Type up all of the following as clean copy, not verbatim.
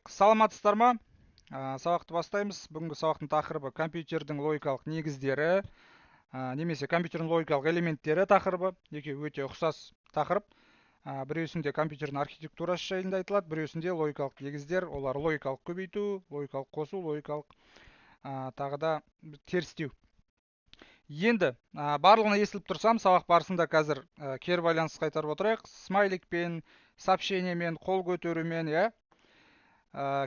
Саламатсыздар ма? Сабақты бастаймыз. Бүгінгі сабақтың тақырыбы компьютердің логикалық негіздері, немесе компьютердің логикалық элементтері тақырыбы. Екеуі өте ұқсас тақырып. Біреусінде компьютердің архитектурасы жайында айтылады, біреусінде логикалық негіздер, олар логикалық көбейту, логикалық қосу, логикалық тағы да терістеу. Енді барлығына естіліп тұрсам, сабақ барысында қазір кері байланыс қайтарып отырайық. Смайликпен, сообщениемен, қол көтерумен,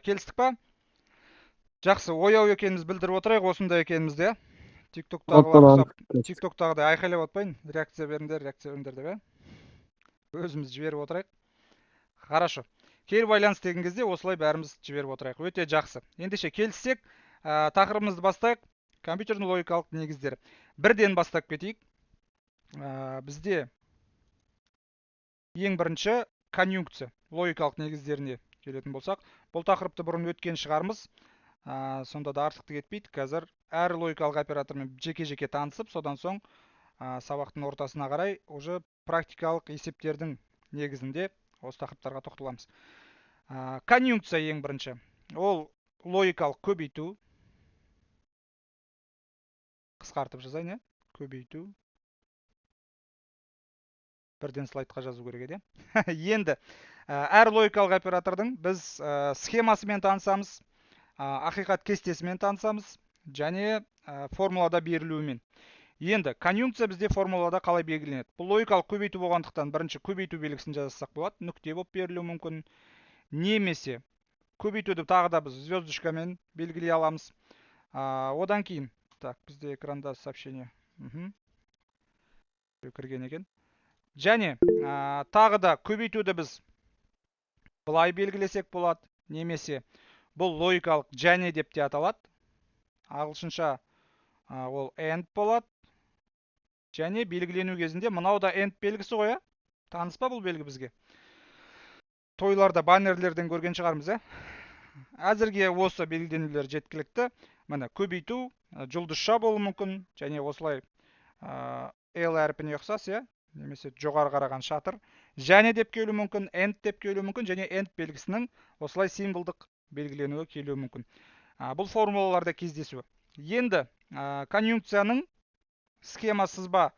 келістік па? Жақсы, ояу екеніміз білдіріп отырайық, осында екенімізді. тиктоктағылар ұқсап, тиктоктағыдай айқайлап отпайын, реакция беріңдер деп, өзіміз жіберіп отырайық. Хорошо. Кері байланыс деген кезде осылай бәріміз жіберіп отырайық. Өте жақсы. Ендеше келіссек, тақырыбымызды бастайық. Компьютердің логикалық негіздері. Бірден бастап кетейік. Бізде ең бірінші конъюнкция, логикалық негіздеріне келетін болсақ, бұл тақырыпты бұрын өткен шығармыз. Сонда да артықтық етпейді. Қазір әр логикалық оператормен жеке-жеке танысып, содан соң сабақтың ортасына қарай уже практикалық есептердің негізінде осы тақырыптарға тоқталамыз. Конъюнкция ең бірінші. Ол логикалық көбейту. Қысқартып жазайын, көбейту. Бірден слайдқа жазу керек еді. Енді әр логикалық оператордың біз схемасымен танысамыз, ақиқат кестесімен танысамыз, және формулада берілуімен. Енді конъюнкция бізде формулада қалай белгіленеді? Бұл логикалық көбейту болғандықтан бірінші көбейту белгісін жазсақ болады, нүкте болып берілуі мүмкін. Немесе көбейтуді тағы да біз звездочкамен белгілей аламыз. Одан кейін, так, бізде экранда сообщение кірген екен. Және тағы да көбейтуді біз былай белгілесек болады, немесе бұл логикалық және деп те аталады. Ағылшынша ол AND болады. Және белгілену кезінде мынау да AND белгісі ғой, таныс па бұл белгі бізге? Тойларда баннерлерден көрген шығармыз, Әзірге осы белгіленулер жеткілікті. Міне көбейту жұлдызша болуы мүмкін, және осылай L әрпіне ұқсас, немесе жоғары қараған шатыр. Және деп келуі мүмкін, AND деп келуі мүмкін, және AND белгісінің осылай символдық белгіленуі келуі мүмкін. Бұл формулаларда кездесуі. Енді конъюнкцияның схема сызба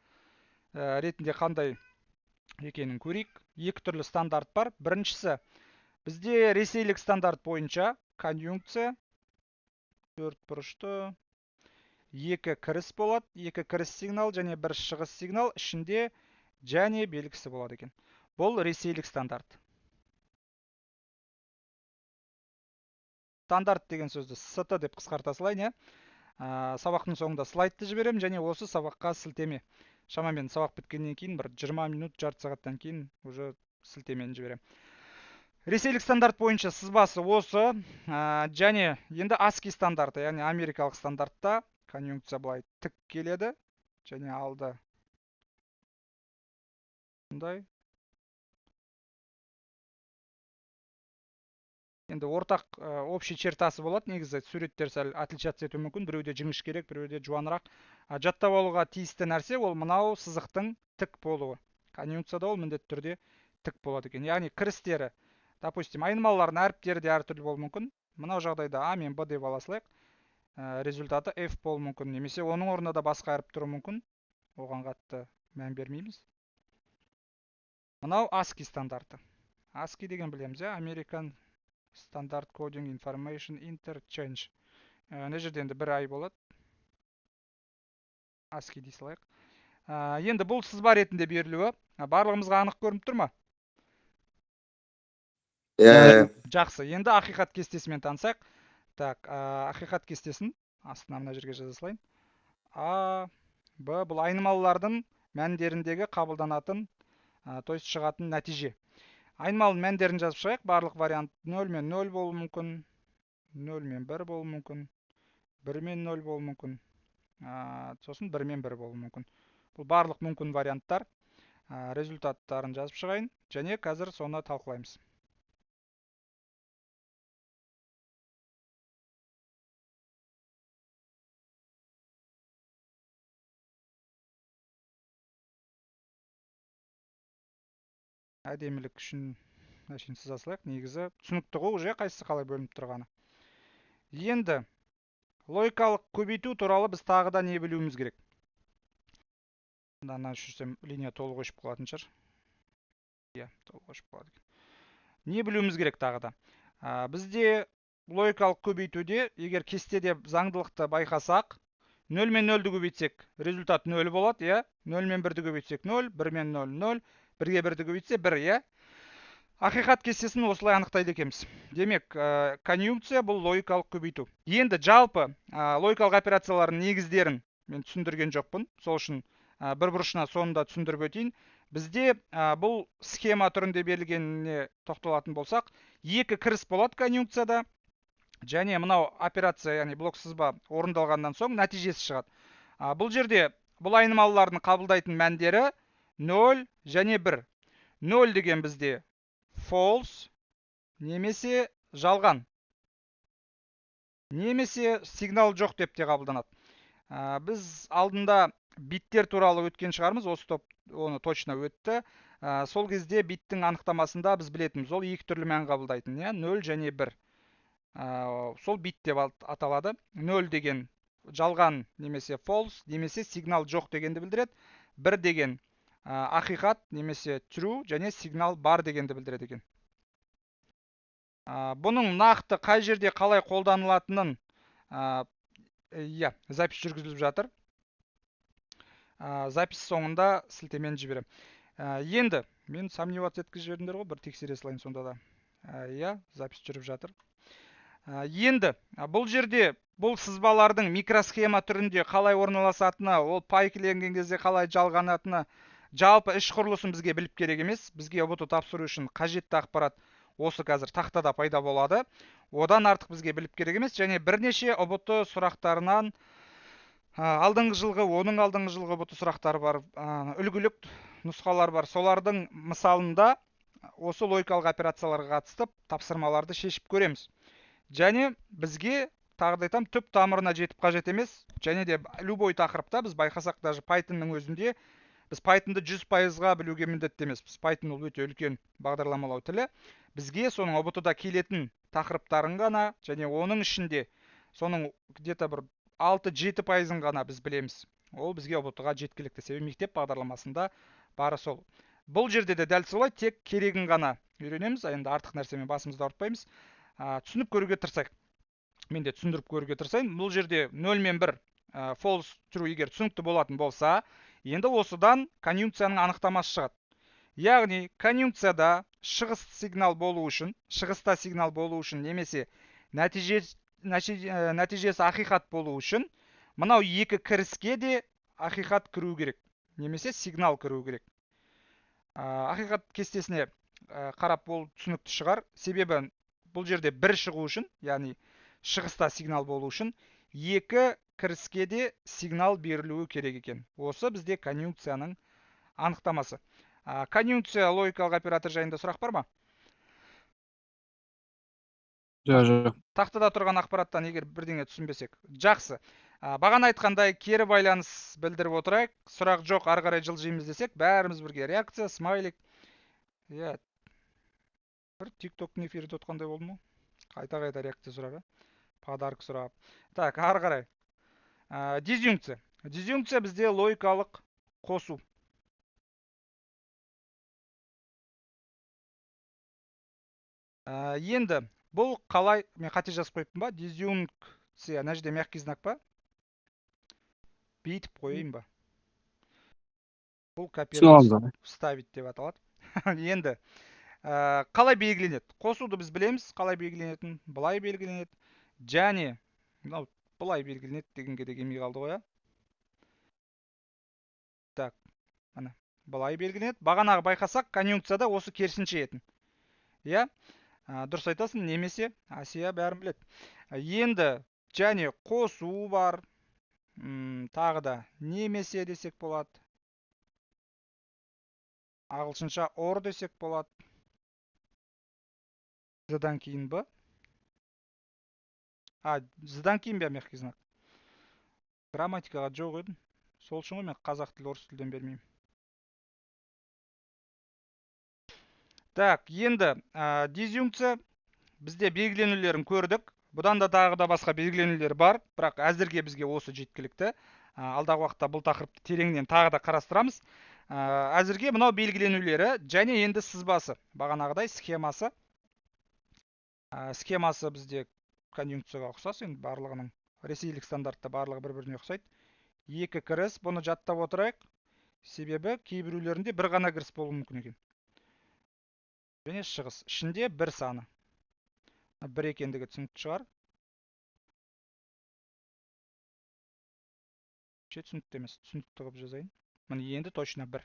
ретінде қандай екенін көрейік. Екі түрлі стандарт бар. Біріншісі, бізде ресейлік стандарт бойынша конъюнкция төрт бұрышты екі кіріс болады, екі кіріс сигнал және бір шығыс сигнал, ішінде және белгісі болады екен. Бұл ресейлік стандарт. Стандарт деген сөзді СТ деп қысқарта салайын, сабақтың соңында слайдты жіберем, және осы сабаққа сілтеме. Шамамен сабақ біткеннен кейін бір 20 минут, жарты сағаттан кейін уже сілтемені жіберем. Ресейлік стандарт бойынша сызбасы осы, және енді ASCII стандарты, яғни америкалық стандартта конъюнкция былай тік келеді, және алды бұндай. Енді ортақ общий чертасы болады, негізі суреттер сәл отличаться етуі мүмкін, біреуде жіңішкерек, біреуде жуанырақ. Жаттап алуға тиісті нәрсе ол мынау сызықтың тік болуы. Конъюнкцияда ол міндетті түрде тік болады екен. Яғни кірістері, допустим, айнымалылардың әріптері де әртүрлі болуы мүмкін. Мынау жағдайда А мен Б деп ала салайық. Результаты F болуы мүмкін, немесе оның орнында да басқа әріп тұруы мүмкін. Оған қатты мән бермейміз. Мынау ASCII стандарты. ASCII деген білеміз, American Standard Coding Information Interchange. Не жерде енді бір ай болады. ASCII дей салайық. Енді бұл сызба ретінде берілуі барлығымызға анық көрініп тұр ма? Жақсы. Енді ақиқат кестесімен танысақ. Так, ақиқат кестесін астына мына жерге жаза салайын. А, Б бұл айнымалылардың мәндеріндегі қабылданатын, то есть шығатын нәтиже. Айнымалының мәндерін жазып шығайық. Барлық вариант 0 мен 0 болуы мүмкін, 0 мен 1 болуы мүмкін, 1 мен 0 болуы мүмкін, сосын 1 мен 1 болуы мүмкін. Бұл барлық мүмкін варианттар. Результаттарын жазып шығайын, және қазір соны талқылаймыз. әдемілік үшін мәшін сыза салайық. Негізі түсінікті ғой уже қайсысы қалай бөлініп тұрғаны. Енді логикалық көбейту туралы біз тағы да не білуіміз керек? Мына жүрсем линия толық өшіп қалатын шығар. Иә, толық өшіп қалады екен. Не білуіміз керек тағы да? Бізде логикалық көбейтуде, егер кестеде заңдылықты байқасақ, 0 мен 0-ді көбейтсек, результат 0 болады, иә? 0 мен 1-ді көбейтсек 0, 1 мен 0, 0, 1-ге 1-ді көбейтсе 1, иә? Ақиқат кестесін осылай анықтайды екенбіз. Демек, конъюнкция бұл логикалық көбейту. Енді жалпы логикалық операциялардың негіздерін мен түсіндірген жоқпын. Сол үшін бір бұрышына соңында түсіндіріп өтейін. Бізде бұл схема түрінде берілгеніне тоқталатын болсақ, екі кіріс болады конъюнкцияда. Және мынау операция, яғни блок сызба орындалғаннан соң нәтижесі шығады. Бұл жерде бұл айнымалылардың қабылдайтын мәндері 0 және 1. 0 деген бізде false немесе жалған. Немесе сигнал жоқ деп те қабылданады. Біз алдында биттер туралы өткен шығармыз, осы топ оны точно өтті. Сол кезде биттің анықтамасында біз білетініміз, ол екі түрлі мән қабылдайтын, 0 және 1. Сол бит деп аталады. 0 деген жалған немесе false немесе сигнал жоқ дегенді білдіреді. 1 деген ақиқат немесе true және сигнал бар дегенді білдіреді екен. Бұның нақты қай жерде қалай қолданылатынын запись жүргізіліп жатыр. Запись соңында сілтемені жіберем. Енді мен сомневаться еткізіп жібердіңдер ғой, бір тексере салайын сонда да. Запись жүріп жатыр. Енді бұл жерде бұл сызбалардың микросхема түрінде қалай орналасатыны, ол пайкіленген кезде қалай жалғанатыны, жалпы іш құрылысын бізге біліп керек емес. Бізге ұбт тапсыру үшін қажетті ақпарат осы қазір тақтада пайда болады. Одан артық бізге біліп керек емес. Және бірнеше ұбт сұрақтарынан алдыңғы жылғы, оның алдыңғы жылғы ұбт сұрақтары бар, үлгілік нұсқалар бар. Солардың мысалында осы логикалық операцияларға қатысты тапсырмаларды шешіп көреміз. Және бізге тағы да айтам, түп тамырына жетіп қажет емес. Және де любой тақырыпта біз байқасақ, даже Pythonның өзінде біз Pythonды 100%-ға білуге міндетті емеспіз. Python ол өте үлкен бағдарламалау тілі. Бізге соның ұбт-да келетін тақырыптарын ғана, және оның ішінде соның где-то бір 6-7%-ын ғана біз білеміз. Ол бізге ұбт-ға жеткілікті. Себебі мектеп бағдарламасында бары сол. Бұл жерде де дәл солай, тек керегін ғана үйренеміз. Енді артық нәрсемен басымызды ауыртпаймыз. Түсініп көруге тырысайық. Мен де түсіндіріп көруге тырысайын. Бұл жерде 0 мен 1 false true егер түсінікті болатын болса, енді осыдан конъюнкцияның анықтамасы шығады. Яғни конъюнкцияда шығыста сигнал болу үшін немесе нәтижесі ақиқат болу үшін мынау екі кіріске де ақиқат кіру керек, немесе сигнал кіру керек. Ақиқат кестесіне қарап ол түсінікті шығар. Себебі бұл жерде бір шығу үшін, яғни шығыста сигнал болу үшін, екі кіріске де сигнал берілуі керек екен. Осы бізде конъюнкцияның анықтамасы. Конъюнкция логикалық оператор жайында сұрақ бар ма? Жоқ. Тақтада тұрған ақпараттан егер бірдеңе түсінбесек. Жақсы. Бағана айтқандай кері байланыс білдіріп отырайық. Сұрақ жоқ, ары қарай жылжимыз десек, бәріміз бірге реакция, смайлик. Бір TikTok-тың эфирінде отқандай болды ма? Қайта реакция сұрағы. Подарок сұрап. Так, ары қарай. Дизъюнкция. Дизъюнкция бізде логикалық қосу. Енді бұл қалай, мен қате жазып қойыппын ба? Дизъюнкция, мына жерде мягкий знак па? Бүйтіп қойайын ба? Бұл копировать вставить деп аталады. Енді қалай белгіленеді? Қосуды біз білеміз, қалай белгіленетінін, былай белгіленеді. Және былай белгіленеді дегенге де келмей қалды ғой. Так, мына былай белгіленеді. Бағанағы байқасақ, конъюнкцияда осы керісінше етін. Дұрыс айтасың, немесе Асия бәрін біледі. Енді және қосу бар. Тағы да немесе десек болады. Ағылшынша or десек болады. Зыдан кейін ба? Зыдан кейін бе мягкий знак? Грамматикаға жоқ едім. Сол үшін ғой мен қазақ тілі орыс тілден бермеймін. Так, енді дизъюнкция бізде белгіленулерін көрдік. Бұдан да тағы да басқа белгіленулер бар, бірақ әзірге бізге осы жеткілікті. Алдағы уақытта бұл тақырыпты тереңнен тағы да қарастырамыз. Әзірге мынау белгіленулері және енді сызбасы, бағанағыдай схемасы. Схемасы бізде конъюнкцияға ұқсас, енді барлығының ресейлік стандартта барлығы бір-біріне ұқсайды. Екі кіріс, бұны жаттап отырайық. Себебі кейбіреулерінде бір ғана кіріс болуы мүмкін екен. Және шығыс. Ішінде бір саны. Бір екендігі түсінікті шығар. Түсінікті емес, түсінікті қылып жазайын. Міне енді точно бір.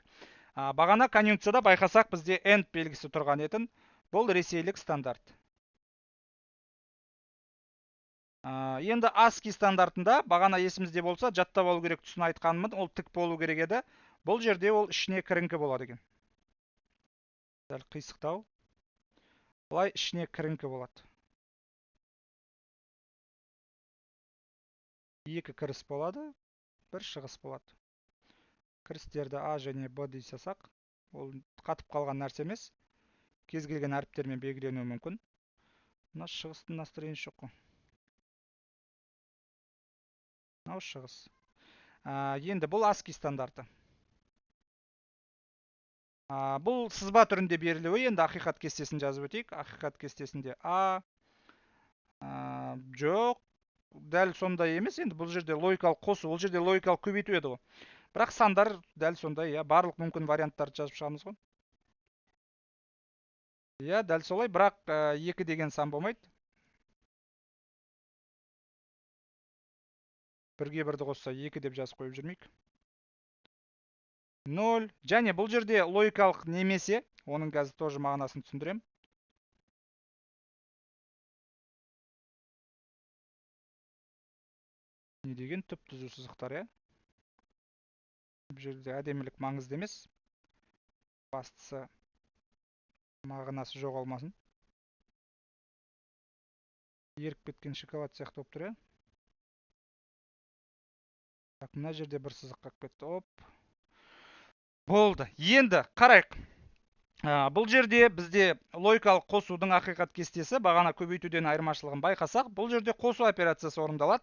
Бағана конъюнкцияда байқасақ бізде end белгісі тұрған етін. Бұл ресейлік стандарт. Енді ASCII стандартында бағана есімізде болса, жаттап алу керек түсін айтқанмын, ол тік болу керек еді. Бұл жерде ол ішіне кіріңкі болады екен. Дәл қисықтау. Бұлай ішіне кіріңкі болады. Екі кіріс болады, бір шығыс болады. Кірістерді А және Б дейсасақ, ол қатып қалған нәрсе емес. Кез келген әріптермен белгіленуі мүмкін. Мына шығыстың настроение жоқ қой. Мынау шығыс. Енді бұл ASCII стандарты. Бұл сызба түрінде берілуі, енді ақиқат кестесін жазып өтейік. Ақиқат кестесінде А, жоқ, дәл сондай емес. Енді бұл жерде логикалық қосу, бұл жерде логикалық көбейту еді ғой. Бірақ сандар дәл сондай, барлық мүмкін варианттарды жазып шығамыз ғой. Дәл солай, бірақ 2 деген сан болмайды. Бірге бірді қосса 2 деп жазып қойып жүрмейік. 0. Және бұл жерде логикалық немесе, оның қазір тоже мағынасын түсіндірем. Не деген түп түзу сызықтар, Бұл жерде әдемілік маңызды емес. Бастысы мағынасы жоғалмасын. Еріп кеткен шоколад сияқты болып тұр, Так, мына жерде бір сызық қалып кетті. Оп. Болды. Енді қарайық. Бұл жерде бізде логикалық қосудың ақиқат кестесі бағана көбейтуден айырмашылығын байқасақ, бұл жерде қосу операциясы орындалады.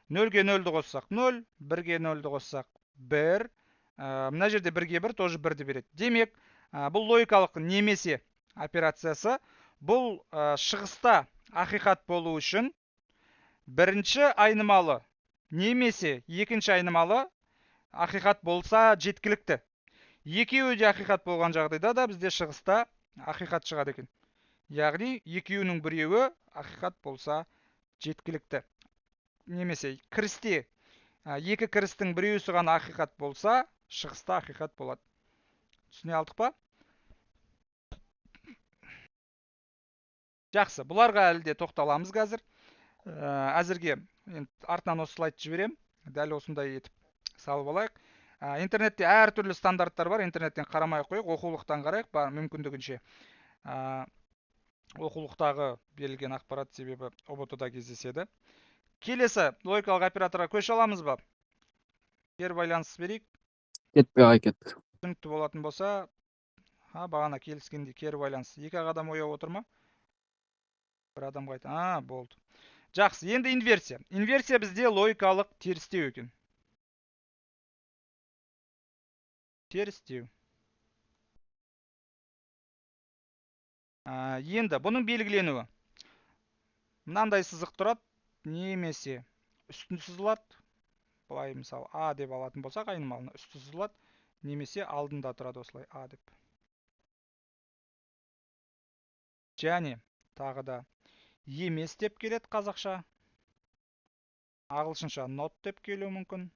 0-ге 0-ді қоссақ 0, 1-ге 0-ді қоссақ 1. Мына жерде 1-ге 1 тоже 1-ді береді. Демек, бұл логикалық немесе операциясы бұл шығыста ақиқат болу үшін бірінші айнымалы немесе екінші айнымалы ақиқат болса жеткілікті. Екеуі де ақиқат болған жағдайда да бізде шығыста ақиқат шығады екен. Яғни екеуінің біреуі ақиқат болса жеткілікті. Немесе кірісте екі кірістің біреуісі ғана ақиқат болса, шығыста ақиқат болады. Түсіне алдық па? Жақсы, бұларға әлі де тоқталамыз қазір. Әзірге артынан осы слайд жіберем. Дәл осындай етіп салып алайық. Интернетте әртүрлі стандарттар бар. Интернеттен қарамай қойық, оқулықтан қарайық, мүмкіндігінше. Оқулықтағы берілген ақпарат себебі ұбт-да кездеседі. Келесі логикалық операторға көше аламыз ба? Кері байланыс берейік. Кетпей кеттік. Түсінікті болатын болса, бағана келіскенде кері байланыс. Екі адам ояу отыр ма? Бір адам қайта. Болды. Жақсы, енді инверсия. Инверсия бізде логикалық терістеу екен. Терістеу. Енді бұның белгіленуі. Мынандай сызық тұрады, немесе үстін сызылады. Бұлай мысалы А деп алатын болсақ, айнымалыны үсті сызылады, немесе алдында тұрады осылай А деп. Және тағы да емес деп келеді қазақша. Ағылшынша not деп келуі мүмкін.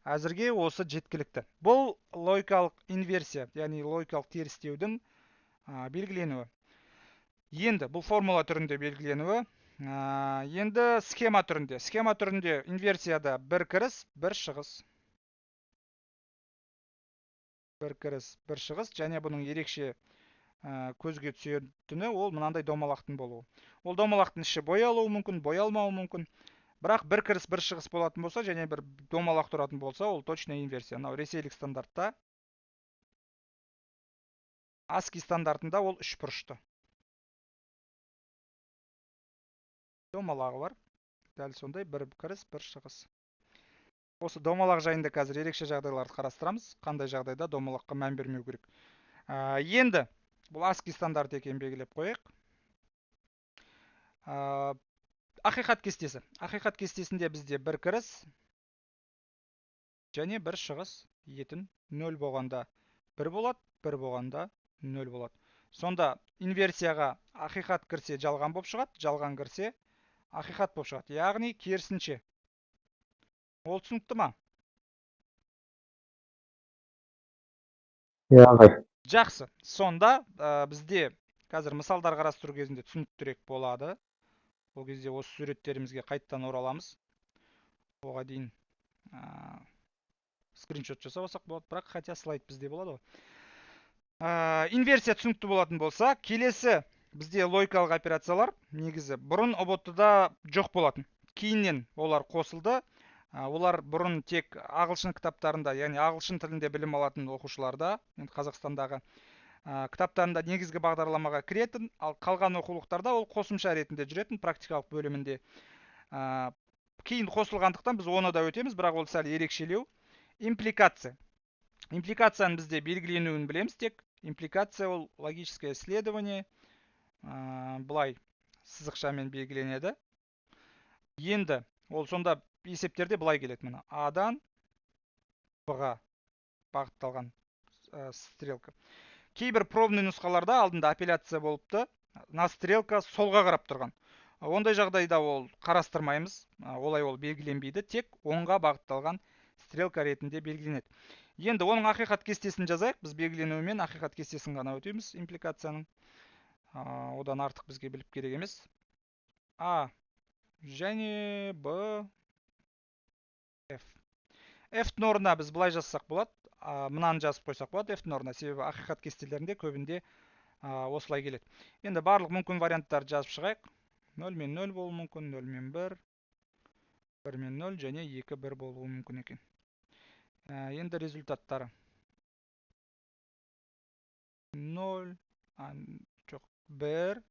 Әзірге осы жеткілікті. Бұл логикалық инверсия, яғни логикалық терістеудің белгіленуі. Енді бұл формула түрінде белгіленуі. Енді схема түрінде. Схема түрінде инверсияда бір кіріс, бір шығыс. Бір кіріс, бір шығыс. Және бұның ерекше көзге түсетіні ол мынандай домалақтың болуы. Ол домалақтың іші боялуы мүмкін, боялмауы мүмкін. Бірақ бір кіріс, бір шығыс болатын болса, және бір домалақ тұратын болса, ол точно инверсия. Ресейлік стандартта ASCII стандартында ол үш бұрышты. Домалағы бар. Дәл сондай бір кіріс, бір шығыс. Осы домалақ жайында қазір ерекше жағдайларды қарастырамыз. Қандай жағдайда домалаққа мән бермеу керек. Енді бұл ASCII стандарт екенін белгілеп қояйық. Ақиқат кестесі. Ақиқат кестесінде бізде бір кіріс және бір шығыс етін 0 болғанда 1 болады, 1 болғанда 0 болады. Сонда инверсияға ақиқат кірсе жалған болып шығады, жалған кірсе ақиқат болып шығады. Яғни керісінше. Ол түсінікті ма? Жақсы. Сонда бізде қазір мысалдар қарастыру кезінде түсініктірек болады. Ол кезде осы суреттерімізге қайттан ораламыз. Оға дейін скриншот жасап алсақ болады, бірақ хотя слайд бізде болады ғой. Инверсия түсінікті болатын болса, келесі бізде логикалық операциялар негізі бұрын ұбт-да жоқ болатын. Кейіннен олар қосылды. Олар бұрын тек ағылшын кітаптарында, яғни ағылшын тілінде білім алатын оқушыларда, Қазақстандағы кітаптарында негізгі бағдарламаға кіретін, ал қалған оқулықтарда ол қосымша ретінде жүретін практикалық бөлімінде. Кейін қосылғандықтан біз оны да өтеміз, бірақ ол сәл ерекшелеу. Импликация. Импликацияның бізде белгіленуін білеміз тек. Импликация ол логическое исследование. Бұлай сызықшамен белгіленеді. Енді ол сонда есептерде бұлай келеді. Мына А-дан Б-ға бағытталған стрелка. Кейбір пробный нұсқаларда алдында апелляция болыпты. Стрелка солға қарап тұрған. Ондай жағдайда ол қарастырмаймыз. Олай ол белгіленбейді. Тек оңға бағытталған стрелка ретінде белгіленеді. Енді оның ақиқат кестесін жазайық. Біз белгіленуімен ақиқат кестесін ғана өтеміз импликацияның. Одан артық бізге біліп керек емес. А және Б, F. F-тің орнына біз былай жазсақ болады. Мынаны жазып қойсақ болады F-тің орнына. Себебі ақиқат кестелерінде көбінде осылай келеді. Енді барлық мүмкін варианттарды жазып шығайық. 0 мен 0 болуы мүмкін, 0 мен 1, 1 мен 0 және 2, 1 болуы мүмкін екен. Енді результаттары. 0, жоқ, 1,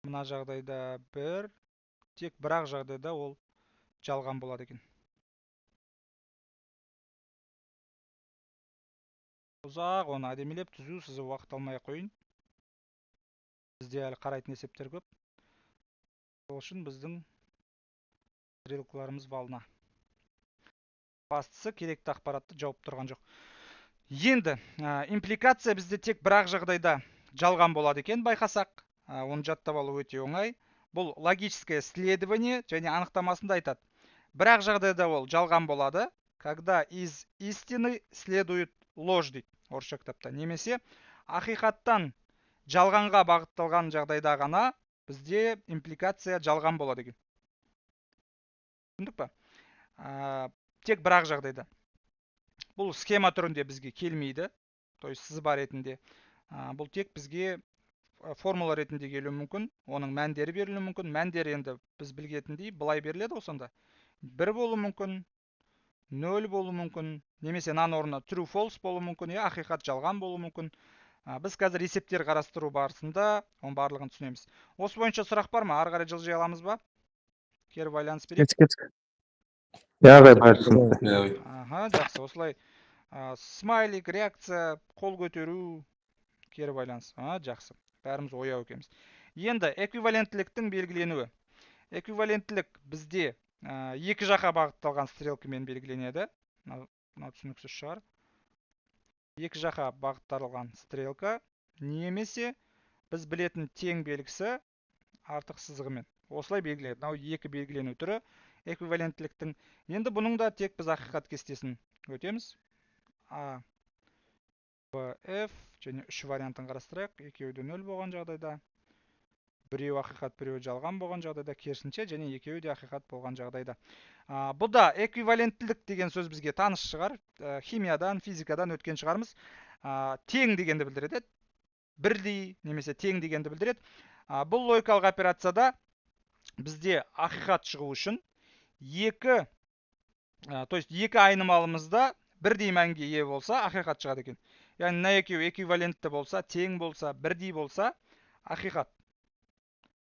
мына жағдайда 1, тек бірақ жағдайда ол жалған болады екен. Ұзақ оны әдемелеп түзу сызу уақыт алмай қойын. Бізде әлі қарайтын есептер көп. Ол үшін біздің стрелкаларымыз балына. Бастысы керекті ақпаратты жауып тұрған жоқ. Енді импликация бізде тек бірақ жағдайда жалған болады екен байқасақ. Оны жаттап алу өте оңай. Бұл логическое исследование және анықтамасында айтады. Бірақ жағдайда ол жалған болады, когда из истины следует ложь дейді орысша кітапта. Немесе ақиқаттан жалғанға бағытталған жағдайда ғана бізде импликация жалған болады екен. Түсіндік па? Тек бірақ жағдайда. Бұл схема түрінде бізге келмейді. То есть сызба ретінде. Бұл тек бізге формула ретінде келуі мүмкін. Оның мәндері берілуі мүмкін. Мәндері енді біз білгетіндей былай беріледі осында. 1 болуы мүмкін, 0 болуы мүмкін, немесе мынаның орнына true false болуы мүмкін, ақиқат жалған болуы мүмкін. Біз қазір есептер қарастыру барысында оның барлығын түсінеміз. Осы бойынша сұрақ бар ма? Ары қарай жылжи аламыз ба? Кері байланыс берейік. Жақсы, осылай смайлик, реакция, қол көтеру, кері байланыс. Жақсы. Бәріміз ояу екенбіз. Енді эквиваленттіліктің белгіленуі. Эквиваленттілік бізде екі жаққа бағытталған стрелкамен белгіленеді. Мынау түсініксіз шығар. Екі жаққа бағытталған стрелка немесе біз білетін тең белгісі артық сызығымен. Осылай белгіленеді. Мынау екі белгілену түрі эквиваленттіліктің. Енді бұның да тек біз ақиқат кестесін өтеміз. А, Б, F және 3 вариантын қарастырайық. Екеуі де 0 болған жағдайда. Біреу ақиқат, біреу жалған болған жағдайда, керісінше және екеуі де ақиқат болған жағдайда. Бұда эквиваленттілік деген сөз бізге таныш шығар. Химиядан, физикадан өткен шығармыз. Тең дегенді білдіреді. Бірдей немесе тең дегенді білдіреді. Бұл логикалық операцияда бізде ақиқат шығу үшін екі айнымалымызда бірдей мәнге ие болса ақиқат шығады екен. яғни мына екеуі эквивалентті болса, тең болса, бірдей болса, ақиқат.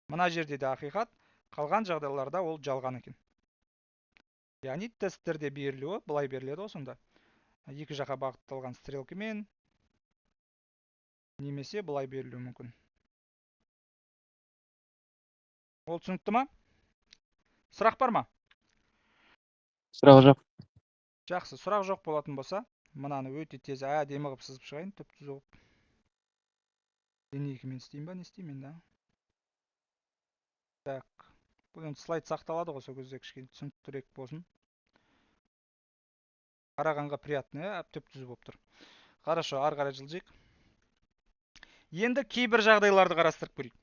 Мына жерде де ақиқат, қалған жағдайларда ол жалған екен. Яғни тесттерде берілуі былай беріледі ғой сонда. Екі жаққа бағытталған стрелкамен немесе былай берілуі мүмкін. Ол түсінікті ма? Сұрақ бар ма? Сұрақ жоқ. Жақсы, сұрақ жоқ болатын болса, мынаны өте тез әдемі қылып сызып шығайын, түп-түз болып. Линейкамен істеймін ба, не істеймін да? Так, бұл енді слайд сақталады ғой, сол кезде кішкене түсініктірек болсын. Қарағанға приятный, түп-түз болып тұр. Хорошо, ары қарай жылжайық. Енді кейбір жағдайларды қарастырып көрейік.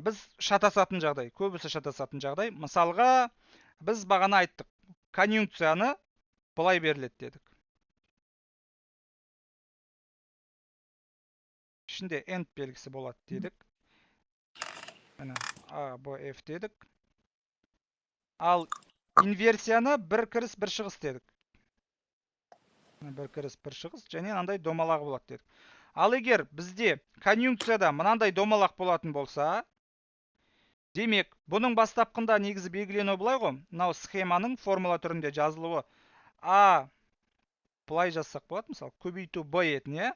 Біз шатасатын жағдай, көбісі шатасатын жағдай. Мысалға, біз бағана айттық, конъюнкцияны былай беріледі дедік. Ішінде end белгісі болады дедік. Міне A, B, F дедік. Ал инверсияны бір кіріс, бір шығыс дедік. Бір кіріс, бір шығыс, және мынандай домалағы болады дедік. Ал егер бізде конъюнкцияда мынандай домалақ болатын болса, демек, бұның бастапқында негізі белгіленуі былай ғой, мынау схеманың формула түрінде жазылуы А былай жазсақ болады, мысалы, көбейту Б етін, е?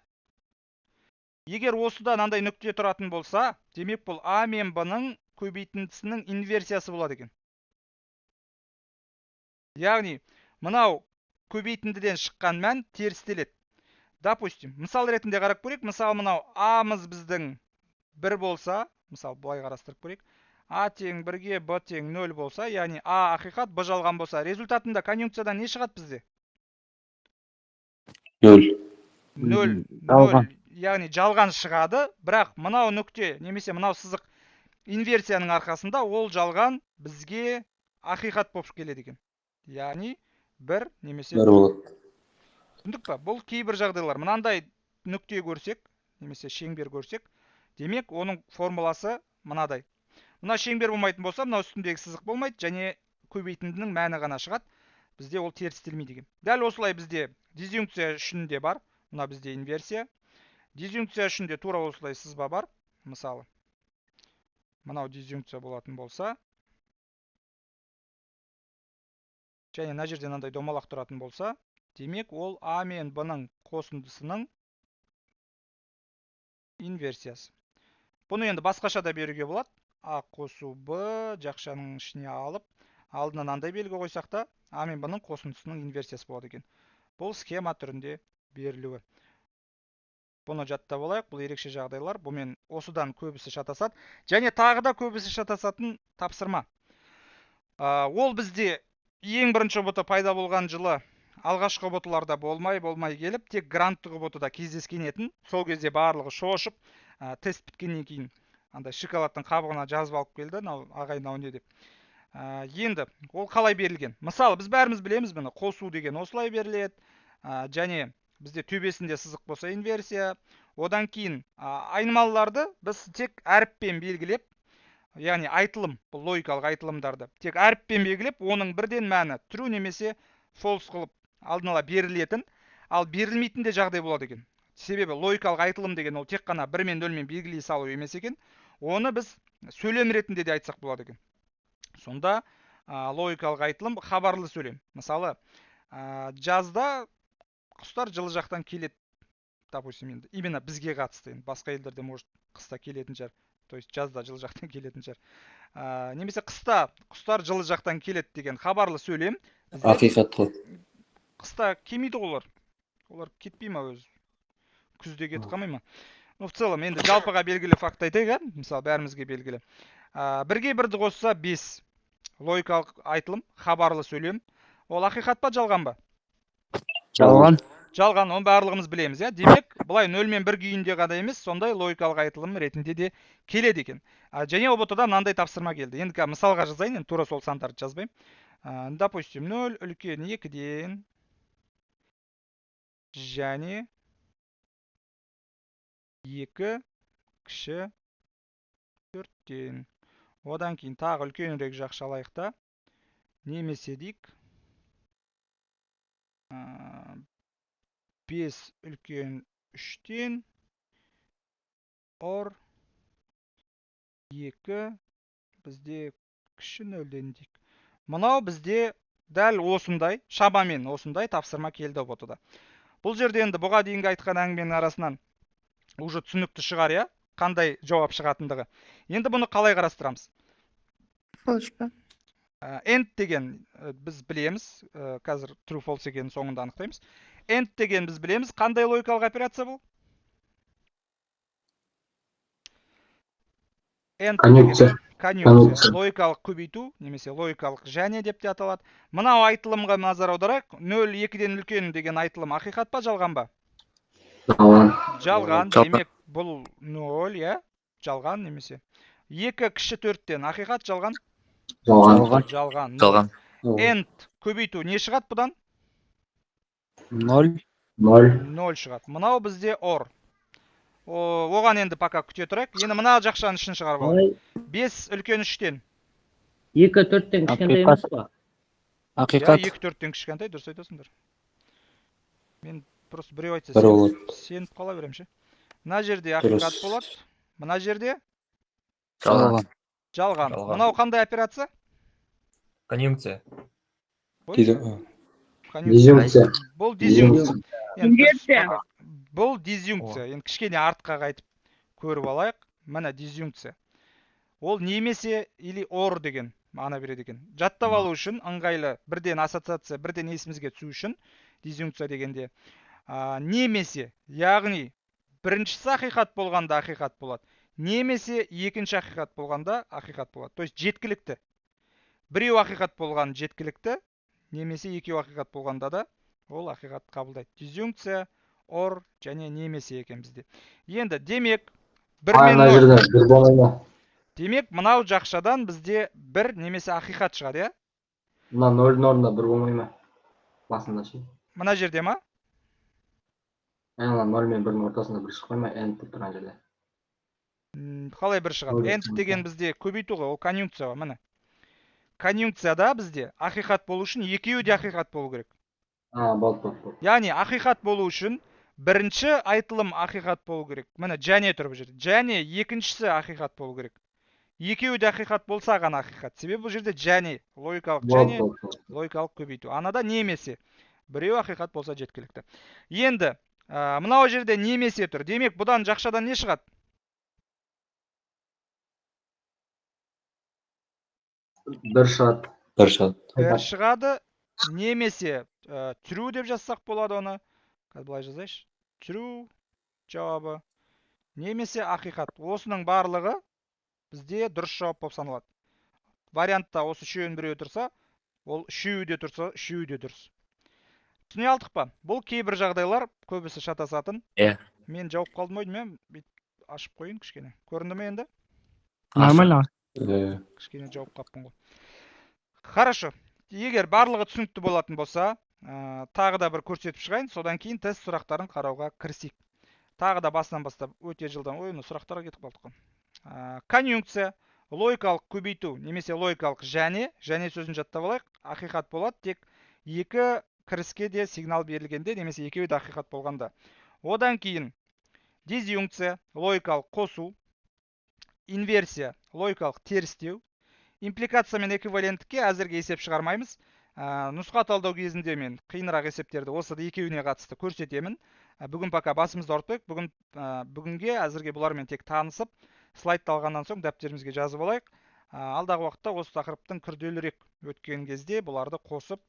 Егер осыда мынандай нүкте тұратын болса, демек бұл А мен Б-ның көбейтіндісінің инверсиясы болады екен. Яғни, мынау көбейтіндіден шыққан мән терістеледі. Допустим, мысал ретінде қарап көрейік. Мысалы, мынау А-мыз біздің 1 болса, мысалы, бұлай қарастырып көрейік. А тең 1-ге, Б тең 0 болса, яғни А ақиқат, Б жалған болса, результатында конъюнкциядан не шығады бізде? 0. 0, Жалған. яғни жалған шығады, бірақ мынау нүкте, немесе мынау сызық инверсияның арқасында ол жалған бізге ақиқат болып келеді екен. Яғни 1 немесе 1 болады. Түсіндік па? Бұл кейбір жағдайлар. Мынандай нүкте көрсек, немесе шеңбер көрсек, демек оның формуласы мынадай. Мына шеңбер болмайтын болса, мына үстіндегі сызық болмайды, және көбейтіндінің мәні ғана шығады. Бізде ол терістелмейді екен. Дәл осылай бізде дизъюнкция үшін де бар. Мына бізде инверсия. Дизъюнкция үшін де тура осылай сызба бар. Мысалы, мынау дизъюнкция болатын болса, және мына жерде мынандай домалақ тұратын болса, демек ол А мен Б-ның қосындысының инверсиясы. Бұны енді басқаша да беруге болады. А қосу Б жақшаның ішіне алып, алдына мынандай белгі қойсақ та, А мен Б-ның қосындысының инверсиясы болады екен. Бұл схема түрінде берілуі. Бұны жаттап алайық, бұл ерекше жағдайлар. Бұмен осыдан көбісі шатасады. Және тағы да көбісі шатасатын тапсырма. Ол бізде ең бірінші ұбт пайда болған жылы алғашқы ұбт-ларда болмай келіп, тек гранттық ұбт-да кездескен етін. Сол кезде барлығы шошып, тест біткеннен кейін андай шоколадтың қабығына жазып алып келді, ағай мынау не деп. Енді ол қалай берілген? Мысалы, біз бәріміз білеміз, міне қосу деген осылай беріледі. Және бізде төбесінде сызық болса инверсия. Одан кейін айнымалыларды біз тек әріппен белгілеп, яғни айтылым, бұл логикалық айтылымдарды тек әріппен белгілеп, оның бірден мәні true немесе false қылып алдын ала берілетін, ал берілмейтін де жағдай болады екен. Себебі логикалық айтылым деген ол тек қана 1 мен 0 мен белгілей салу емес екен. Оны біз сөйлем ретінде де айтсақ болады екен. Сонда логикалық айтылым хабарлы сөйлем. Мысалы, жазда құстар жылы жақтан келеді. Допустим, енді именно бізге қатысты, енді басқа елдерде может қыста келетін шығар. То есть жазда жылы жақтан келетін шығар. Немесе қыста құстар жылы жақтан келеді деген хабарлы сөйлем. Ақиқат қой. Қыста келмейді олар. Олар кетпей ма өзі? Күзде кетіп қалмай ма? В целом, енді жалпыға белгілі факт айтайық, мысалы бәрімізге белгілі. 1-ге 1-ді қосса 5. Логикалық айтылым, хабарлы сөйлем. Ол ақиқат па, жалған ба? Жалған. Жалған, оны барлығымыз білеміз, иә? Демек, бұлай 0 мен 1 күйінде ғана емес, сондай логикалық айтылым ретінде де келеді екен. Және ұбт-да мынандай тапсырма келді. Енді мысалға жазайын, енді тура сол сандарды жазбаймын. Допустим, 0 үлкен 2-ден және 2 кіші 4-тен. Одан кейін тағы үлкенірек жақша алайық та, немесе дейік 5 үлкен 3-тен or 2 бізде кіші 0-ден дейік. Мынау бізде дәл осындай, шамамен осындай тапсырма келді ботыда. Бұл жерде енді бұға дейінгі айтқан әңгіменің арасынан уже түсінікті шығар, я? Қандай жауап шығатындығы. Енді бұны қалай қарастырамыз? False па? End деген біз білеміз, қазір true false екенін соңында анықтаймыз. End деген біз білеміз, қандай логикалық операция бұл? End Конъюнкция. конъюнкция, логикалық көбейту немесе логикалық және деп те аталады. Мынау айтылымға назар аударайық. 0 2-ден үлкен деген айтылым ақиқат па, жалған ба? Жалған. Жалған. Жалған. Демек бұл 0, я? Жалған немесе 2 кіші 4-тен ақиқат, жалған? Жалған. Жалған. Жалған. End көбейту не шығады бұдан? 0. 0. 0 шығады. Мынау бізде or. Оған енді пока күте тұрайық. Енді мына жақшаның ішін шығарып алайық. 5 үлкен 3-тен. 2-4-тен кішкентай емес па? Ақиқат. 2-4-тен кішкентай, дұрыс айтасыңдар. Мен просто біреу айтса Бір болады. сеніп қала берем ше. Мына жерде ақиқат болады. Мына жерде Жалған. жалған. Жалған. Мынау қандай операция? Конъюнкция. Дизъюнкция. Бұл дизъюнкция. Енді дұрыс, Инверсия. пока. Бұл дизъюнкция. Енді кішкене артқа қайтып көріп алайық. Мына дизъюнкция. Ол немесе или or деген мағына береді екен. Жаттап алу үшін ыңғайлы бірден ассоциация, бірден есімізге түсу үшін дизъюнкция дегенде немесе, яғни біріншісі ақиқат болғанда ақиқат болады. Немесе екінші ақиқат болғанда ақиқат болады. То есть жеткілікті. Біреу ақиқат болған жеткілікті, немесе екеу ақиқат болғанда да ол ақиқат қабылдайды. Дизъюнкция, or және немесе екен бізде. Енді демек 1 мен Ана 0. жерде бір болмайды. Демек мынау жақшадан бізде 1 немесе ақиқат шығады, я? Мына 0-дің орнында бір болмай ма? Басында ше. Мына жерде ма? Ана 0 мен 1-дің ортасында бір шықпай ма? End деп тұрған жерде. Қалай бір шығады? Нөл End шығады. деген бізде көбейту ғой, ол конъюнкция ғой, міне. Конъюнкцияда бізде ақиқат болу үшін екеуі де ақиқат болу керек. Болды. Яғни ақиқат болу үшін бірінші айтылым ақиқат болу керек. Міне және тұр бұл жерде. Және екіншісі ақиқат болу керек. Екеуі де ақиқат болса ғана ақиқат. Себебі бұл жерде және, логикалық және, логикалық көбейту. Анада немесе. Біреу ақиқат болса жеткілікті. Енді мынау жерде немесе тұр. Демек бұдан жақшадан не шығады? Бір шығады. Бір шығады. Бір шығады. Немесе true деп жазсақ болады оны. Қазір былай жазайыншы. True жауабы. Немесе ақиқат. Осының барлығы бізде дұрыс жауап болып саналады. Вариантта осы үшеуін біреу тұрса, ол үшеуі де тұрса, үшеуі де дұрыс. Түсіне алдық па? Бұл кейбір жағдайлар көбісі шатасатын. Иә. Мен жауап қалдым ойдым, мен ашып қойын кішкене. Көрінді ме енді? Нормально. Кішкене жауап қаппын ғой. Хорошо. Егер барлығы түсінікті болатын болса, тағы да бір көрсетіп шығайын, содан кейін тест сұрақтарын қарауға кірісейік. Тағы да басынан бастап өте жылдан ойыны сұрақтарға кетіп қалдық қой. Конъюнкция, логикалық көбейту немесе логикалық және сөзін жаттап алайық, ақиқат болады, тек екі кіріске де сигнал берілгенде немесе екеуі де ақиқат болғанда. Одан кейін дизъюнкция, логикалық қосу, инверсия, логикалық терістеу, импликация мен эквиваленттікке әзірге есеп шығармаймыз. Нұсқа талдау кезінде мен қиынырақ есептерді осы екеуіне қатысты көрсетемін. Бүгін пока басымызды ауыртпайық. Бүгінге әзірге бұлармен тек танысып, слайдты алғаннан соң дәптерімізге жазып алайық. Алдағы уақытта осы тақырыптың күрделірек өткен кезде бұларды қосып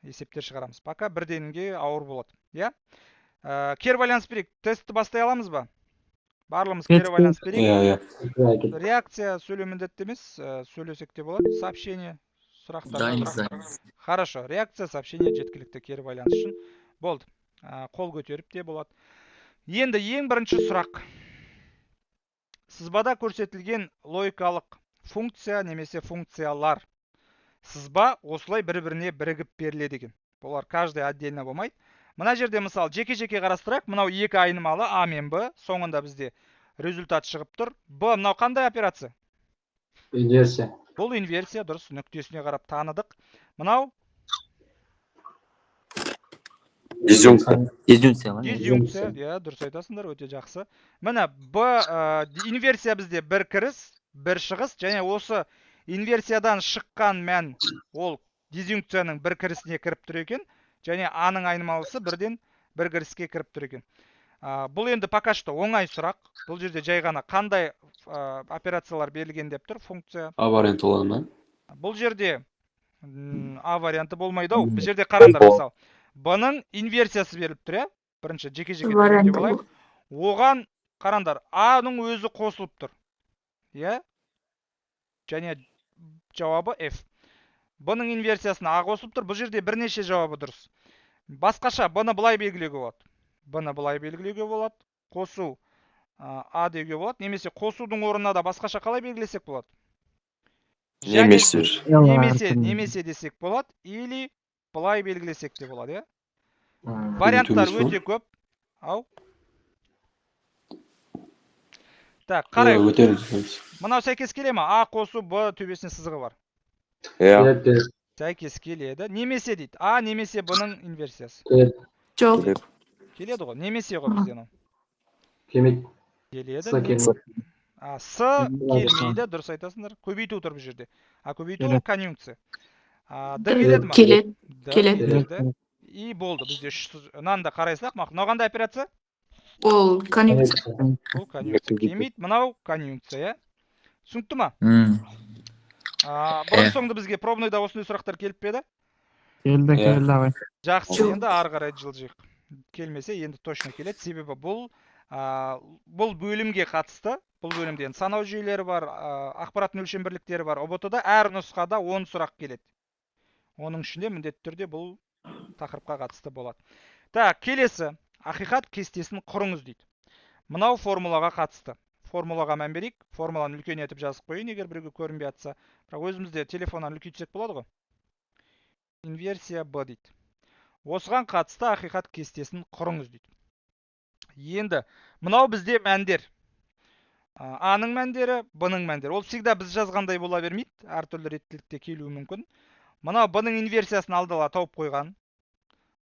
есептер шығарамыз. Пока бірденге ауыр болады. Я? Кері байланыс берейік. Тестті бастай аламыз ба? Барлығымыз кері байланыс берейік. Реакция сөйлеу міндетті емес, сөйлесек те болады. Сообщение, сұрақтар. Хорошо. Реакция, сообщение жеткілікті кері байланыс үшін. Болды. Қол көтеріп те болады. Енді ең бірінші сұрақ. Сызбада көрсетілген логикалық функция немесе функциялар. Сызба осылай бір-біріне бірігіп беріледі екен. Бұлар каждый отдельно болмайды. Мына жерде мысалы жеке-жеке қарастырайық. Мынау екі айнымалы А мен Б. Соңында бізде результат шығып тұр. Б, мынау қандай операция? Инверсия. Бұл инверсия, дұрыс, нүктесіне қарап таныдық. Мынау Дизъюнкция ма? Дизъюнкция, иә, дұрыс айтасыңдар, өте жақсы. Міне, инверсия бізде бір кіріс, бір шығыс, және осы инверсиядан шыққан мән ол дизъюнкцияның бір кірісіне кіріп тұр екен, және аның айнымалысы бірден бір кіріске кіріп тұр екен. Бұл енді пока что оңай сұрақ. Бұл жерде жай ғана қандай операциялар берілген деп тұр функция. А варианты болады ма? Бұл жерде А варианты болмайды ау. Бұл жерде қараңдар, мысалы. Бұның инверсиясы беріліп тұр, иә? Бірінші жеке-жеке түрде болайық. Оған қараңдар, А-ның өзі қосылып тұр. Иә? Және жауабы F. Бұның инверсиясына А қосылып тұр. Бұл жерде бірнеше жауабы дұрыс. Басқаша бұны былай белгілеуге болады. Бұны былай белгілеуге болады. Қосу А деуге болады. Немесе қосудың орнына да басқаша қалай белгілесек болады? Немесе десек болады. Или былай белгілесек те болады, иә? Варианттар өте көп. Ау. Так, қарайық. Мынау сәйкес келе ма? А қосу Б төбесіне сызығы бар. Сәйкес келеді. Немесе дейді. А немесе Б-ның инверсиясы. Жоқ. Келеді ғой. Немесе ғой бізден ол. Келмейді. Келеді. С келмейді. С келмейді, дұрыс айтасыңдар. Көбейту тұр бұл жерде. Көбейту конъюнкция. Д келеді ма? Келеді. И болды. Бізде мынаны да қарайсақ, мынау қандай операция? Ол конъюнкция. Ол конъюнкция. Келмейді, мынау конъюнкция, иә? Түсінікті ма? Бұрын соңды бізге пробныйда осындай сұрақтар келіп пе еді? Келді. Жақсы, енді ары қарай жылжиық. Келмесе енді точно келеді. Себебі бұл бөлімге қатысты. Бұл бөлімде санау жүйелері бар, ақпараттың өлшем бірліктері бар. ОБТ-да әр нұсқада 10 сұрақ келеді. Оның ішінде міндетті түрде бұл тақырыпқа қатысты болады. Так, келесі. Ақиқат кестесін құрыңыз дейді. Мынау формулаға қатысты. Формулаға мән берейік. Формуланы үлкен етіп жазып қойын, егер біреуге көрінбей жатса. Бірақ өзімізде телефоннан үлкейтсек болады ғой. Инверсия Б дейді. Осыған қатысты ақиқат кестесін құрыңыз дейді. Енді, мынау бізде мәндер. А-ның мәндері, Б-ның мәндері. Ол всегда біз жазғандай бола бермейді. Әртүрлі реттілікте келуі мүмкін. Мынау Б-ның инверсиясын алдыла тауып қойған.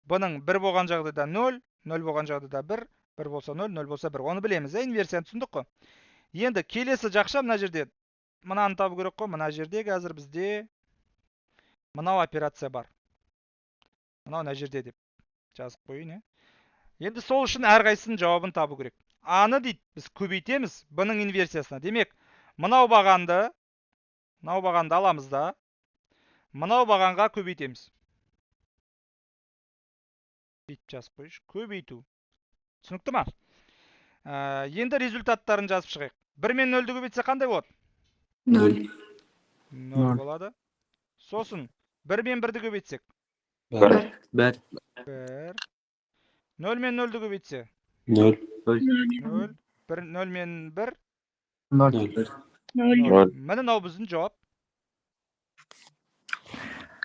Б-ның 1 болған жағдайда 0, 0 болған жағдайда 1, 1 болса 0, 0 болса 1. Оны білеміз, инверсияны түсіндік қой. Енді келесі жақша мына жерде мынаны табу керек қой. Мына жерде қазір бізде мынау операция бар. Мынау жерде деп жазып қойын, Енді сол үшін әрқайсының жауабын табу керек. А-ны дейді, біз көбейтеміз Б-ның инверсиясына. Демек, мынау бағанды аламыз да, мынау бағанға көбейтеміз. Бүйтіп жазып қойыш. Көбейту. Түсінікті ма? Енді результаттарын жазып шығайық. 1 мен 0-ді көбейтсе қандай болады? 0. 0 болады. Сосын 1 мен 1-ді көбейтсек? 1. 0 мен 0-ді көбейтсе? 0. 0. 0 мен 1? 0. Мынау біздің жауап.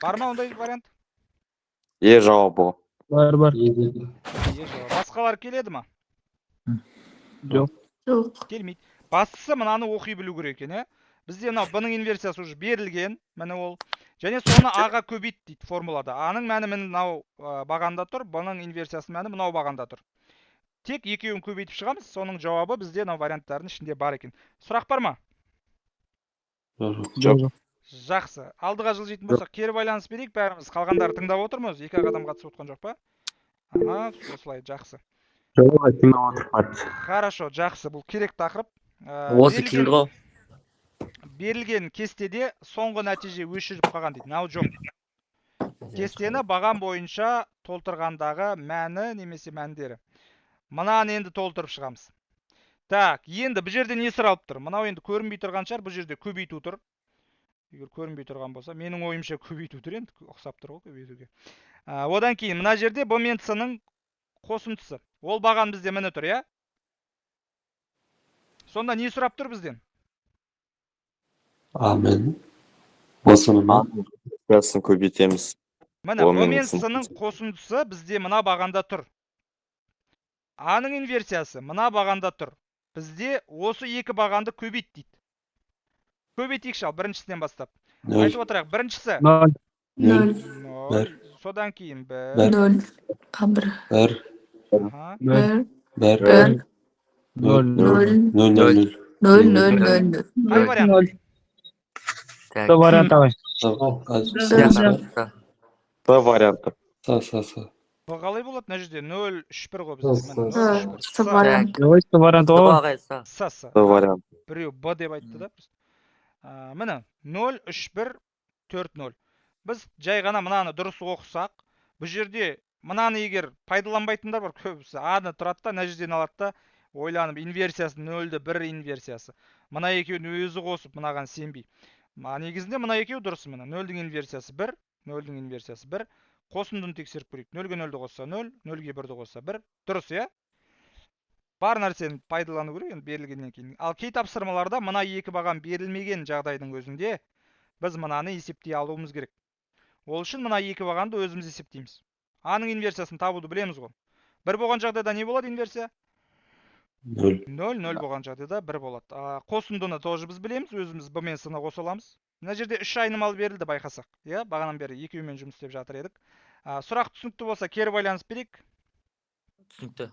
Бар ма ондай вариант? жауабы. Бар. Басқалар келеді ма? Жоқ. Келмейді. Бастысы мынаны оқи білу керек екен, Бізде мынау Б-ның инверсиясы уже берілген, міне ол. Және соны А-ға көбейт дейді формулада. А-ның мәні мынау бағанда тұр, Б-ның инверсиясының мәні мынау бағанда тұр. Тек екеуін көбейтіп шығамыз, соның жауабы бізде мынау варианттардың ішінде бар екен. Сұрақ бар ма? Жоқ. Жақсы. Алдыға жылжитын болсақ, кері байланыс берейік, бәріміз қалғандары тыңдап отырмыз. 2 адам қатысып отқан жоқ па? Осылай, жақсы. Хорошо, жақсы. Бұл керек тақырып. Осы келді ғой. Берілген кестеде соңғы нәтиже өшіріп қалған дейді. Нау жоқ. Кестені баған бойынша толтырғандағы мәні немесе мәндері. Мынаны енді толтырып шығамыз. Так, енді бұл жерде не сұралып тұр? Мынау енді көрінбей тұрған шығар, бұл жерде көбейту тұр. Егер көрінбей тұрған болса, менің ойымша көбейту тұр енді, ұқсап тұр ғой көбейтуге. Одан кейін мына жерде Б мен С-ның қосындысы. Ол баған бізде міне тұр, Сонда не сұрап тұр бізден? Амен. Осының Ясын көбейтеміз. Міне, Б мен С-ның қосындысы бізде мына бағанда тұр. А-ның инверсиясы мына бағанда тұр. Бізде осы екі бағанды көбейт дейді. Көбейтейік шал, біріншісінен бастап. Айтып отырайық, біріншісі 0. содан кейін бір. Bir. 0. Bir. Bir. Аха. 1. Bir. 1. Nol. 0. Nol. Nol. 0. 0. 0. Қай вариант? Что вариант авай? Tamam. Az. Да. Б варианты. Sağ. Б қалай болады мына жерде? 0, 3, 1 ғой С, бізде. Міне, с, 0, 3, С. 1. С вариант. Ой, что вариант о? С. Б варианты. Біреу Б деп айтты да. Міне 0, 3, 1, 4, 0. Біз жай ғана мынаны дұрыс оқысақ, бұл жерде мынаны егер пайдаланбайтындар бар көбісі. А-ны тұрады да, мына жерден алады да, ойланып инверсиясы 0-ді 1 инверсиясы. Мына екеуін өзі қосып, мынаған сенбей. Негізінде мына екеу дұрыс міне. 0-дің инверсиясы 1, 0-дің инверсиясы 1. Қосындыны тексеріп көрейік. 0-ге 0-ді қосса 0, 0-ге 1-ді қосса 1. Дұрыс, иә? Бар нәрсені пайдалану керек, енді берілгеннен кейін. Ал кей тапсырмаларда мына екі бағам берілмеген жағдайдың өзінде біз мынаны есептей алуымыз керек. Ол үшін мына екі бағамды өзіміз есептейміз. А-ның инверсиясын табуды білеміз ғой. 1 болған жағдайда не болады инверсия? Nol. 0, 0 болған жағдайда 1 болады. Қосындыны тоже біз білеміз, өзіміз Б мен С-ны қоса аламыз. Мына жерде 3 айнымалы берілді байқасақ. Иә, бағанадан бері екеуімен жұмыс істеп жатыр едік. Сұрақ түсінікті болса, кері байланыс берейік. Түсінікті.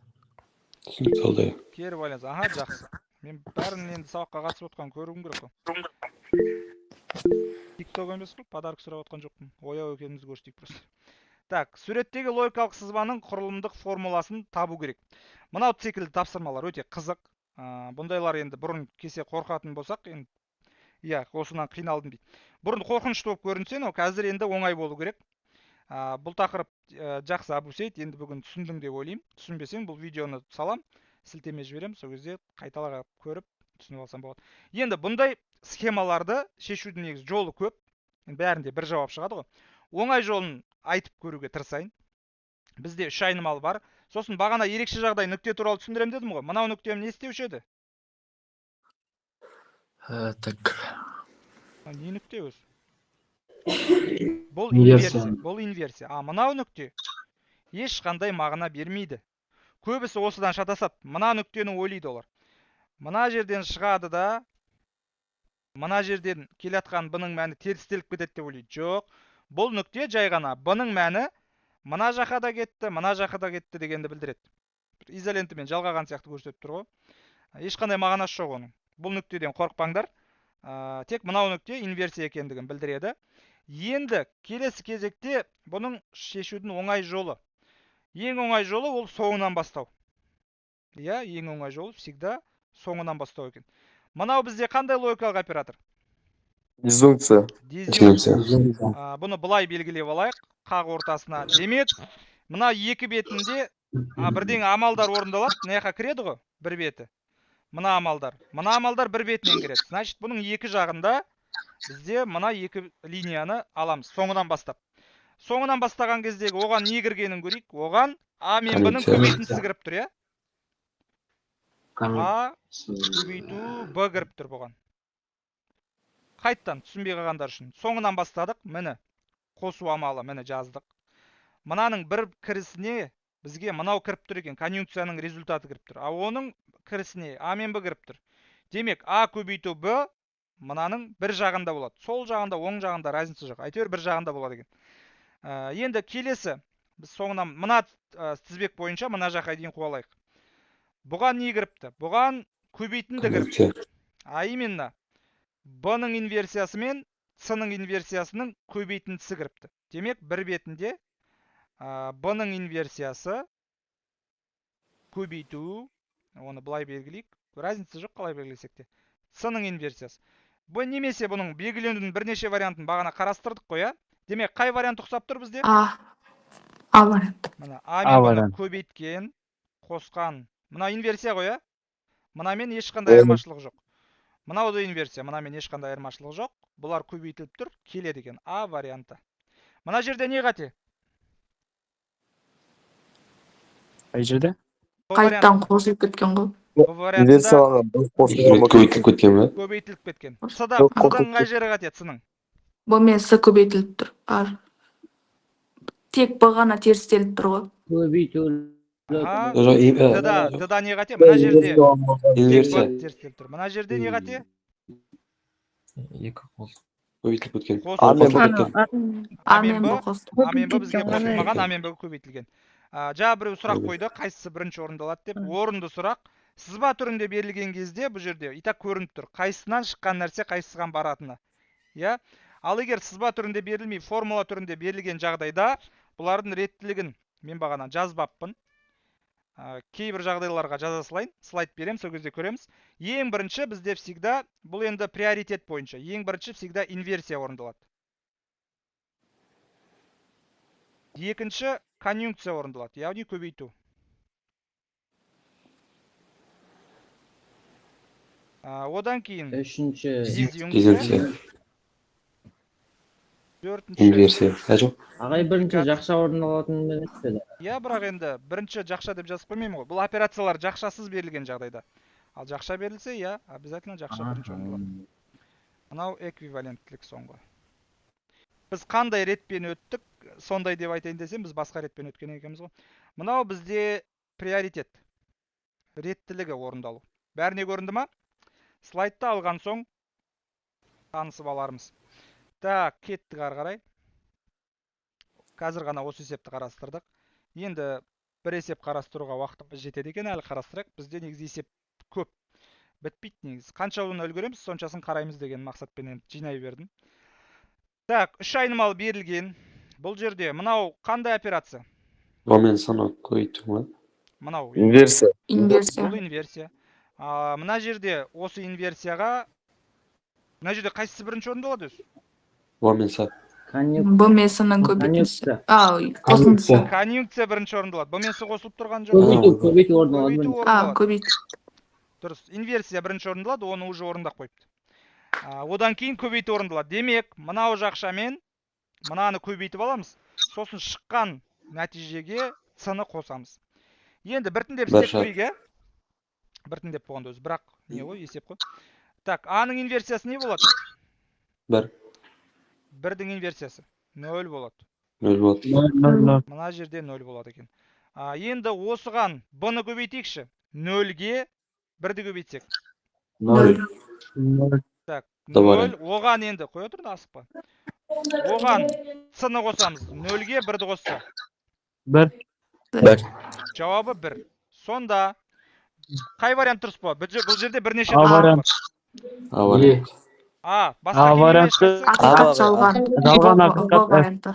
Түсінікті алды. Кері байланыс. Аха, жақсы. Мен бәрін енді сабаққа қатысып отқан көруім керек қой. TikTok емес қой, подарок сұрап отқан жоқпын. Ояу екенімізді көрсетейік просто. Так, суреттегі логикалық сызбаның құрылымдық формуласын табу керек. Мынау секілді тапсырмалар өте қызық. Бұндайлар енді бұрын кесе қорқатын болсақ, енді иә, осынан қиналдым дейді. Бұрын қорқынышты болып көрінсе, қазір енді оңай болу керек. Бұл тақырып жақсы Абусейт, енді бүгін түсіндің деп ойлаймын. Түсінбесең, бұл видеоны салам, сілтеме жіберем, сол кезде қайталап көріп түсініп алсам болады. Енді бұндай схемаларды шешудің негізі жолы көп. Бәрінде бір жауап шығады ғой. Оңай жолын айтып көруге тырысайын. Бізде 3 айнымалы бар. Сосын бағана ерекше жағдай нүкте туралы түсіндірем дедім ғой. Мынау нүктем не істеуші еді? Так. Не нүкте өз? Бұл Инверсия. инверсия. Бұл инверсия. Мынау нүкте ешқандай мағына бермейді. Көбісі осыдан шатасады. Мына нүктені ойлайды олар. Мына жерден шығады да, мына жерден келатқан бұның мәні терістеліп кетеді деп ойлайды. Жоқ. Бұл нүкте жай ғана бұның мәні мына жаққа да кетті, мына жаққа да кетті дегенді білдіреді. Изолентімен жалғаған сияқты көрсетіп тұр ғой. Ешқандай мағынасы жоқ оның. Бұл нүктеден қорықпаңдар. Тек мынау нүкте инверсия екендігін білдіреді. Енді келесі кезекте бұның шешудің оңай жолы. Ең оңай жолы ол соңынан бастау. Иә, ең оңай жолы всегда соңынан бастау екен. Мынау бізде қандай логикалық оператор? Дизъюнкция. Дизъюнкция. Бұны былай белгілеп алайық. Қақ ортасына. Демек, мына екі бетінде бірден амалдар орындалады. Мына жаққа кіреді ғой, бір беті. Мына амалдар бір бетінен кіреді. Значит, бұның екі жағында бізде мына екі линияны аламыз. Соңынан бастап. Соңынан бастаған кездегі оған не кіргенін көрейік. Оған А мен Б-ның көбейтіндісі кіріп тұр, иә? А көбейту Б кіріп тұр бұған. Қайттан түсінбей қалғандар үшін. Соңынан бастадық, міне. Қосу амалы, міне жаздық. Мынаның бір кірісіне бізге мынау кіріп тұр екен. Конъюнкцияның результаты кіріп тұр. Оның кірісіне А мен Б кіріп тұр. Демек, А көбейту Б мынаның бір жағында болады. Сол жағында, оң жағында разница жоқ. Әйтеуір бір жағында болады екен. Енді келесі, біз соңынан мына тізбек бойынша мына жаққа дейін қуалайық. Бұған не кіріпті? Бұған көбейтінді кіріпті. Именно Б-ның инверсиясы мен С-ның инверсиясының көбейтіндісі кіріпті. Демек, бір бетінде Б-ның инверсиясы көбейту, оны былай белгілейік. Разница жоқ қалай белгілесек те. С-ның инверсиясы. Бұл немесе бұның белгіленудің бірнеше вариантын бағана қарастырдық қой, иә? Демек, қай вариант ұқсап тұр бізде? А вариант. Мына А мен Б-ны көбейткен, қосқан. Мына инверсия ғой, иә? Мұнамен ешқандай айырмашылығы жоқ. Мынау да инверсия, мұнамен ешқандай айырмашылығы жоқ. Бұлар көбейтіліп тұр, келеді екен. А варианты. Мына жерде не қате? Қай жерде? Қайттан қосылып кеткен ғой. Бұл вариантында Көбейтіліп кеткен бе? көбейтіліп кеткен. С-ның қай жері қате? С-ның. Бұл мен С көбейтіліп тұр. Тек бағана терістеліп тұр ғой. Көбейту. Д-да не қате? Мына жерде Инверсия. мына жерде не қате? Екі қос. Көбейтіліп кеткен. Амен Қосылып кеткен. Амен Б, қосты. Амен Б бізге қосылмаған, Амен Б көбейтілген. Жаңа біреу сұрақ Evet. қойды, қайсысы бірінші орындалады деп. Орынды сұрақ. Сызба түрінде берілген кезде бұл жерде итак көрініп тұр. Қайсысынан шыққан нәрсе қайсысыған баратыны. Иә? Ал егер сызба түрінде берілмей, формула түрінде берілген жағдайда бұлардың реттілігін мен бағана жазбаппын. Кейбір жағдайларға жаза салайын, слайд берем, сол кезде көреміз. Ең бірінші бізде всегда, бұл енді приоритет бойынша, ең бірінші всегда инверсия орындалады. Екінші конъюнкция орындалады, яғни көбейту. Одан кейін Үшінші дизъюнкция, Дизенция. төртінші. Инверсия. Жоқ. ағай бірінші жақша орын алатын емес пе? Иә, бірақ енді бірінші жақша деп жазып қоймаймын ғой. Бұл операциялар жақшасыз берілген жағдайда. Ал жақша берілсе, иә, обязательно жақша бірінші орындалады. Мынау эквиваленттілік соңғы. Біз қандай ретпен өттік, сондай деп айтайын десем, біз басқа ретпен өткен екенбіз ғой. Мынау бізде приоритет. Реттілігі орындалу. Бәріне көрінді ма? Слайдты алған соң танысып алармыз. Так, кеттік ары қарай. Қазір ғана осы есепті қарастырдық. Енді бір есеп қарастыруға уақытымыз жетеді екен, әлі қарастырайық. Бізде негізі есеп көп. Бітпейді негізі. Қаншауын үлгереміз, соншасын қараймыз деген мақсатпен жинай бердім. Так, үш айнымалы берілген. Бұл жерде мынау қандай операция? Омен саны көбейту ма? Мынау Инверсия. Инверсия. бұл инверсия. Мына жерде осы инверсияға мына жерде қайсысы бірінші орындалады өзі? Омен са. Б мен С-ның көбейтілісі. Қосындысы. Конъюнкция бірінші орындалады. Бұл мен С қосылып тұрған жоқ. Көбейту орын Көбейту алады. орындалады. Көбейт. Дұрыс. Инверсия бірінші орындалады, оны уже орындап қойыпты. Одан кейін көбейту орындалады. Демек, мынау жақшамен мынаны көбейтіп аламыз. Сосын шыққан нәтижеге С-ны қосамыз. Енді біртіндеп Бір істеп шарт. көрейік, ә? Біртіндеп болғанда өзі, бірақ не ғой, есеп қой. Так, А-ның инверсиясы не болады? Бір. Бірдің инверсиясы 0 болады. Нөл болады. Мына жерде 0 болады екен. Енді осыған Б-ны көбейтейікші. 0-ге 1-ді көбейтсек. 0. Так, Да бар 0. Оған енді қоя тұр да асықпа. Оған С-ны қосамыз. 0-ге 1-ді қосса. Бір. Жауабы 1. Сонда қай вариант дұрыс болады? Бұл жерде бірнеше А вариант. А вариант. басқа А келмей варианты. ешқайсысы? Ақиқат жалған. Жалған В ақиқат. варианты.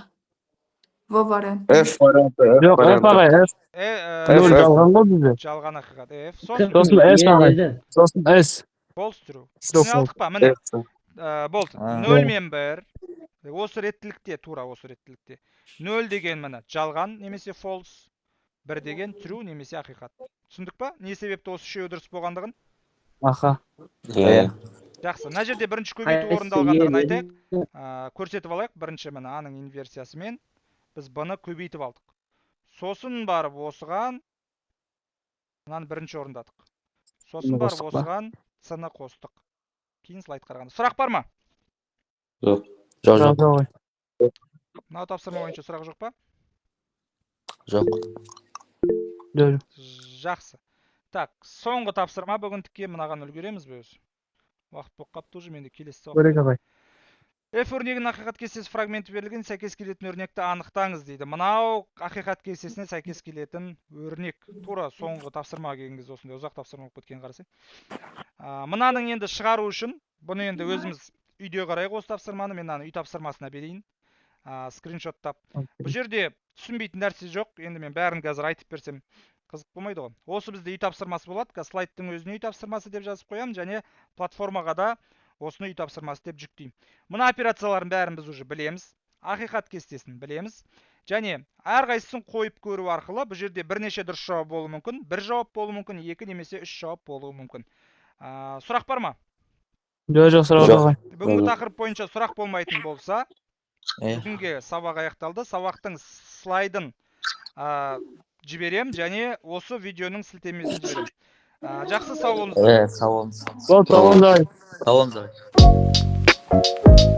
В варианты. F варианты. Жоқ, F ағай, F. Нөл F. жалған ғой бізде. Жалған ақиқат. F. Сосын S ағай. Сосын S. False true. Жоқ, Түсіне алдық па? Міне. F. Болды. А. 0 мен 1. Осы реттілікте, тура осы реттілікте. 0 деген міне жалған немесе false. 1 деген true немесе ақиқат. Түсіндік па? Не себепті осы үшеуі дұрыс болғандығын? Аха. Иә. Жақсы. Мына жерде бірінші көбейту орындалғандығын айтайық. Көрсетіп алайық. Бірінші міне А-ның инверсиясымен біз Б-ны көбейтіп алдық. Сосын барып осыған мынаны бірінші орындадық. Сосын барып Қостық па? осыған С-ны қостық. Кейін слайд қарағанда. Сұрақ бар ма? Жоқ. Жоқ, ағай. Мынау тапсырма бойынша сұрақ жоқ па? Жоқ. Жоқ. Жақсы. Так, соңғы тапсырма бүгіндікке мынаған үлгереміз бе өзі? Уақыт болып қапты уже, менде келесі Көрек ағай. F өрнегінің ақиқат кестесі фрагменті берілген, сәйкес келетін өрнекті анықтаңыз дейді. Мынау ақиқат кестесіне сәйкес келетін өрнек. Тура соңғы тапсырма келген кезде осындай ұзақ тапсырма болып кеткен қарасай. Мынаның енді шығару үшін, бұны енді өзіміз үйде қарайық осы тапсырманы, мен үй тапсырмасына берейін. Скриншоттап. Бұл жерде түсінбейтін нәрсе жоқ. Енді мен бәрін қазір айтып берсем қызық болмайды ғой. Осы бізде үй тапсырмасы болады. Слайдтың өзіне үй тапсырмасы деп жазып қоямын, және платформаға да осыны үй тапсырмасы деп жүктеймін. Мына операцияларын бәрін біз уже білеміз. Ақиқат кестесін білеміз. Және әрқайсысын қойып көру арқылы бұл жерде бірнеше дұрыс жауап болуы мүмкін, бір жауап болуы мүмкін, екі немесе үш жауап болуы мүмкін. Сұрақ бар ма? Жоқ, сұрақ ағай. Бүгінгі тақырып бойынша сұрақ болмайтын болса, Е. бүгінге сабақ аяқталды. Сабақтың слайдын жіберем және осы видеоның сілтемесін жіберем. Жақсы, сау болыңыздар. Сау болыңыз. Бол, сау болыңыз ағай. Сау болыңыз.